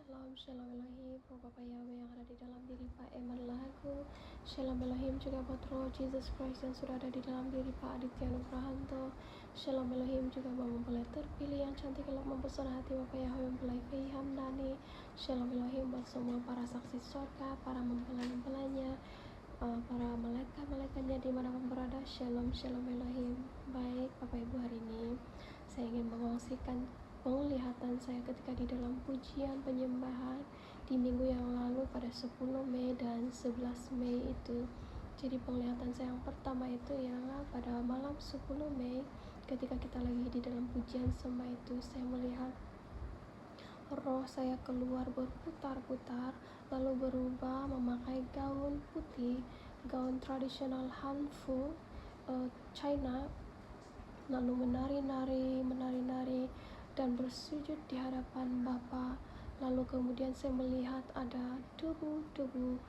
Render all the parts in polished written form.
Shalom, Shalom Elohim, roh Bapa Yahweh yang ada di dalam diri Pak Emanlah aku. Shalom Elohim juga buat roh Jesus Christ yang sudah ada di dalam diri Pak Aditya Nugrahanto. Shalom Elohim juga buat mempelai terpilih yang cantik gelap mempesona hati Bapa Yahweh, mempelai Fei Hamdani. Shalom Elohim buat semua para saksi surga, para mempelai-mempelainya, para malaikat-malaikatnya dimanapun berada. Shalom, Shalom Elohim. Baik Bapak Ibu, hari ini saya ingin mengongsikan penglihatan saya ketika di dalam pujian penyembahan di minggu yang lalu pada 10 Mei dan 11 Mei itu. Jadi penglihatan saya yang pertama itu ialah pada malam 10 Mei ketika kita lagi di dalam pujian sembah itu, saya melihat roh saya keluar berputar-putar lalu berubah memakai gaun putih, gaun tradisional Hanfu China, lalu menari-nari dan bersujud di hadapan Bapa. Lalu kemudian saya melihat ada debu-debu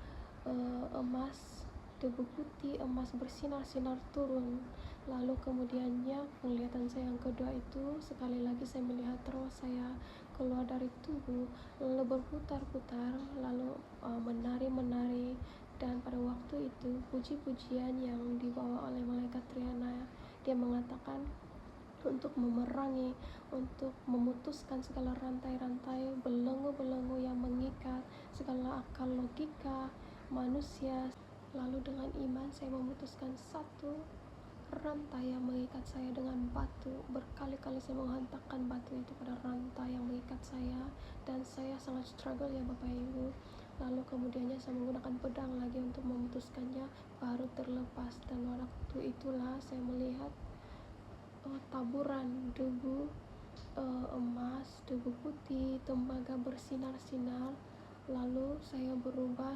emas, debu putih emas bersinar-sinar turun. Lalu kemudiannya penglihatan saya yang kedua itu, sekali lagi saya melihat roh saya keluar dari tubuh lalu berputar-putar lalu menari-menari. Dan pada waktu itu puji-pujian yang dibawa oleh malaikat Triana, dia mengatakan untuk memerangi, untuk memutuskan segala rantai-rantai belenggu-belenggu yang mengikat segala akal logika manusia. Lalu dengan iman saya memutuskan satu rantai yang mengikat saya dengan batu. Berkali-kali saya menghantarkan batu itu pada rantai yang mengikat saya, dan saya sangat struggle ya Bapak Ibu. Lalu kemudiannya saya menggunakan pedang lagi untuk memutuskannya, baru terlepas. Dan waktu itulah saya melihat taburan debu emas, debu putih, tembaga bersinar-sinar. Lalu saya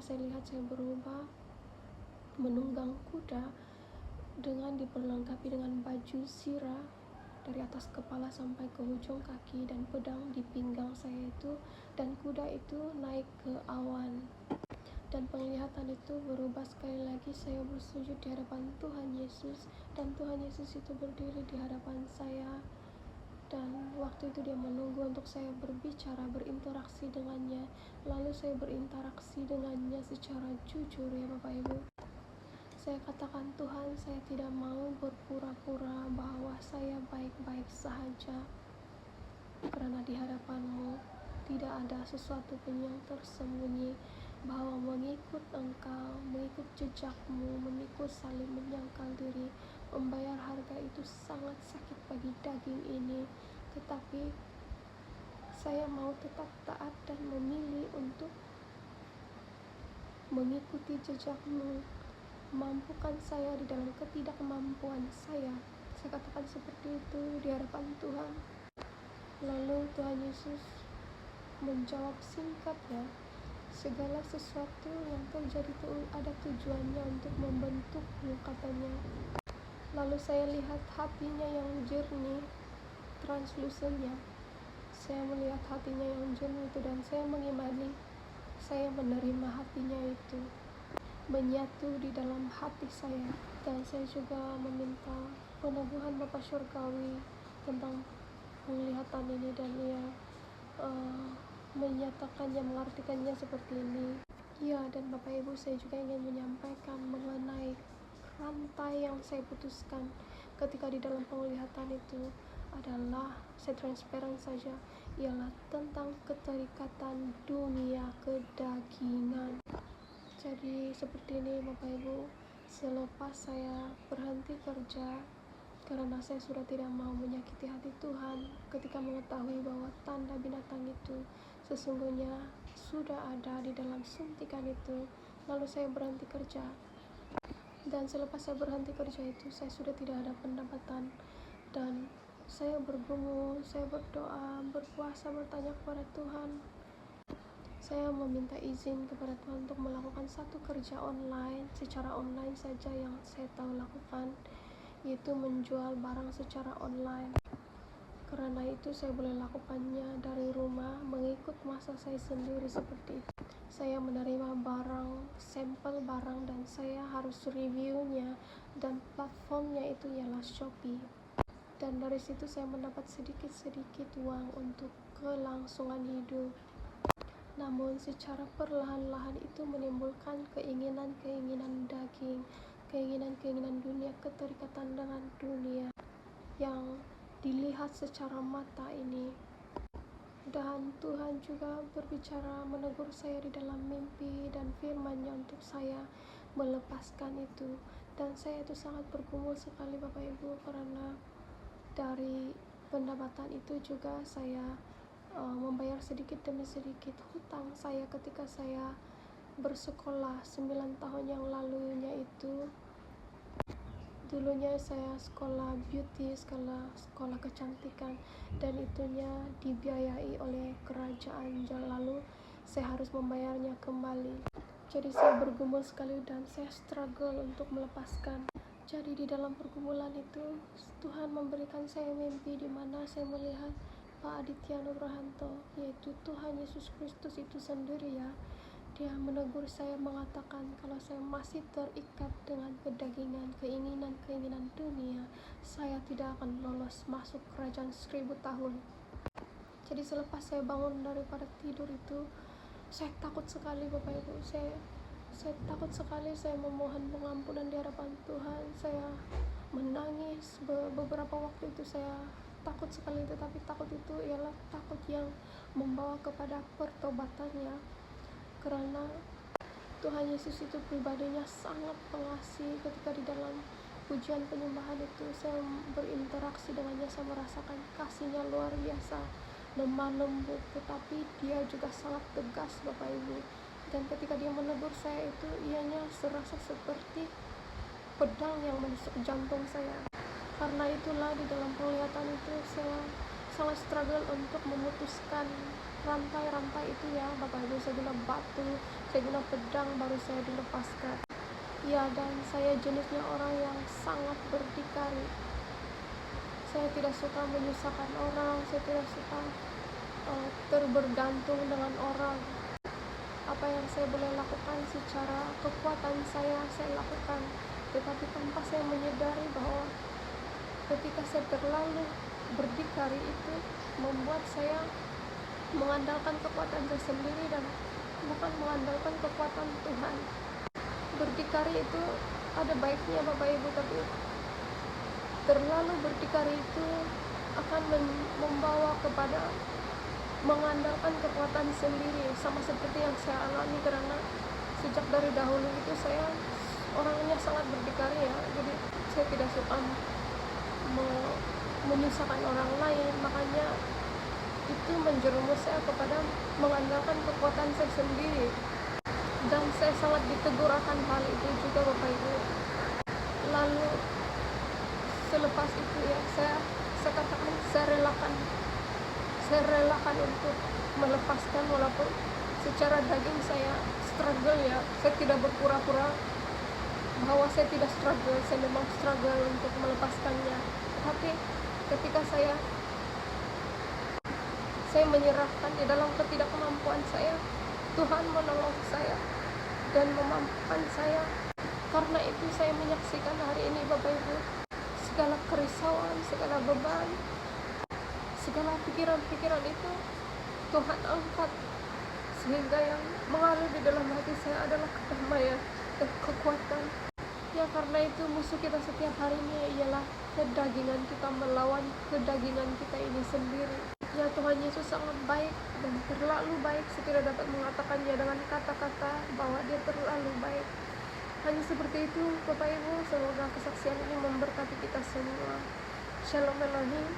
lihat saya berubah menunggang kuda dengan diperlengkapi dengan baju zirah dari atas kepala sampai ke ujung kaki, dan pedang di pinggang saya itu, dan kuda itu naik ke awan. Dan penglihatan itu berubah sekali lagi, saya bersujud di hadapan Tuhan Yesus, dan Tuhan Yesus itu berdiri di hadapan saya. Dan waktu itu dia menunggu untuk saya berbicara, berinteraksi dengannya. Lalu saya berinteraksi dengannya secara jujur ya Bapak Ibu. Saya katakan, Tuhan, saya tidak mau berpura-pura bahwa saya baik-baik sahaja, karena di hadapan-Mu tidak ada sesuatu pun yang tersembunyi, bahwa mengikut Engkau, mengikut jejak-Mu, mengikut saling menyangkal diri, membayar harga itu sangat sakit bagi daging ini. Tetapi saya mau tetap taat dan memilih untuk mengikuti jejak-Mu. Mampukan saya di dalam ketidakmampuan saya. Saya katakan seperti itu di hadapan Tuhan. Lalu Tuhan Yesus menjawab singkatnya, segala sesuatu yang terjadi itu ada tujuannya untuk membentukmu, katanya. Lalu saya lihat hatinya yang jernih, translusennya. Saya melihat hatinya yang jernih itu, dan saya mengimani, saya menerima hatinya itu menyatu di dalam hati saya. Dan saya juga meminta peneguhan Bapa Surgawi tentang penglihatan ini, dan ia menyatakannya, mengartikannya seperti ini. Ya, dan Bapak Ibu, saya juga ingin menyampaikan mengenai rantai yang saya putuskan ketika di dalam penglihatan itu adalah, saya transparan saja, ialah tentang keterikatan dunia kedagingan. Jadi seperti ini Bapak Ibu, selepas saya berhenti kerja karena saya sudah tidak mau menyakiti hati Tuhan ketika mengetahui bahwa tanda binatang itu sesungguhnya sudah ada di dalam suntikan itu, lalu saya berhenti kerja. Dan selepas saya berhenti kerja itu, saya sudah tidak ada pendapatan, dan saya bergumul, saya berdoa, berpuasa, bertanya kepada Tuhan. Saya meminta izin kepada Tuhan untuk melakukan satu kerja online, secara online saja yang saya tahu lakukan, yaitu menjual barang secara online. Karena itu saya boleh lakukannya dari rumah, mengikut masa saya sendiri seperti itu. Saya menerima barang, sampel barang, dan saya harus reviewnya, dan platformnya itu ialah Shopee. Dan dari situ saya mendapat sedikit-sedikit uang untuk kelangsungan hidup. namun secara perlahan-lahan itu menimbulkan keinginan-keinginan daging, keinginan-keinginan dunia, keterikatan dengan dunia yang dilihat secara mata ini. Dan Tuhan juga berbicara menegur saya di dalam mimpi dan firman-Nya untuk saya melepaskan itu. Dan saya itu sangat bergumul sekali Bapak Ibu, karena dari pendapatan itu juga saya membayar sedikit demi sedikit hutang saya ketika saya bersekolah 9 tahun yang lalunya itu. Dulunya saya sekolah beauty, sekolah kecantikan, dan itunya dibiayai oleh kerajaan, lalu saya harus membayarnya kembali. Jadi saya bergumul sekali dan saya struggle untuk melepaskan. Jadi di dalam pergumulan itu Tuhan memberikan saya mimpi di mana saya melihat Pak Aditya Nugrahanto, yaitu Tuhan Yesus Kristus itu sendiri ya. Dia menegur saya, mengatakan kalau saya masih terikat dengan kedagingan, keinginan-keinginan dunia, saya tidak akan lolos masuk kerajaan 1000 tahun. Jadi selepas saya bangun daripada tidur itu, saya takut sekali Bapak Ibu. Saya takut sekali, saya memohon pengampunan di hadapan Tuhan. Saya menangis beberapa waktu itu, saya takut sekali. Tetapi takut itu ialah takut yang membawa kepada pertobatannya, karena Tuhan Yesus itu pribadinya sangat pengasih. Ketika di dalam pujian penyembahan itu saya berinteraksi dengannya, saya merasakan kasihnya luar biasa, lemah lembut, tetapi dia juga sangat tegas Bapak Ibu. Dan ketika dia menegur saya itu, ianya serasa seperti pedang yang menusuk jantung saya. Karena itulah di dalam penglihatan itu saya sangat struggle untuk memutuskan rantai-rantai itu ya Bapak Ibu. Saya guna batu, saya guna pedang, baru saya dilepaskan. Ya, dan saya jenisnya orang yang sangat berdikari. Saya tidak suka menyusahkan orang, saya tidak suka terbergantung dengan orang. Apa yang saya boleh lakukan secara kekuatan saya lakukan, tetapi tanpa saya menyadari bahwa ketika saya terlalu berdikari itu membuat saya mengandalkan kekuatan saya sendiri dan bukan mengandalkan kekuatan Tuhan. Berdikari itu ada baiknya Bapak Ibu, tapi terlalu berdikari itu akan membawa kepada mengandalkan kekuatan sendiri, sama seperti yang saya alami. Karena sejak dari dahulu itu saya orangnya sangat berdikari ya, jadi saya tidak suka menyusahkan orang lain, makanya itu menjerumus saya kepada mengandalkan kekuatan saya sendiri. Dan saya sangat ditegur akan hal itu juga Bapak Ibu. Lalu selepas itu ya saya katakan saya relakan untuk melepaskan, walaupun secara daging saya struggle ya. Saya tidak berpura-pura bahwa saya tidak struggle, saya memang struggle untuk melepaskannya. Tapi ketika saya menyerahkan di dalam ketidakmampuan saya, Tuhan menolong saya dan memampukan saya. Karena itu saya menyaksikan hari ini Bapak Ibu, segala kerisauan, segala beban, segala pikiran-pikiran itu Tuhan angkat, sehingga yang mengalir di dalam hati saya adalah kedamaian dan kekuatan. Ya, karena itu musuh kita setiap harinya ialah kedagingan kita, melawan kedagingan kita ini sendiri. Ya, Tuhan Yesus sangat baik dan terlalu baik. Saya tidak dapat mengatakannya dengan kata-kata bahwa dia terlalu baik. Hanya seperti itu Bapak Ibu. Semoga kesaksian ini memberkati kita semua. Shalom Elohim,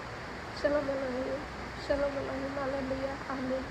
Shalom Elohim, Shalom Elohim, haleluya, amin.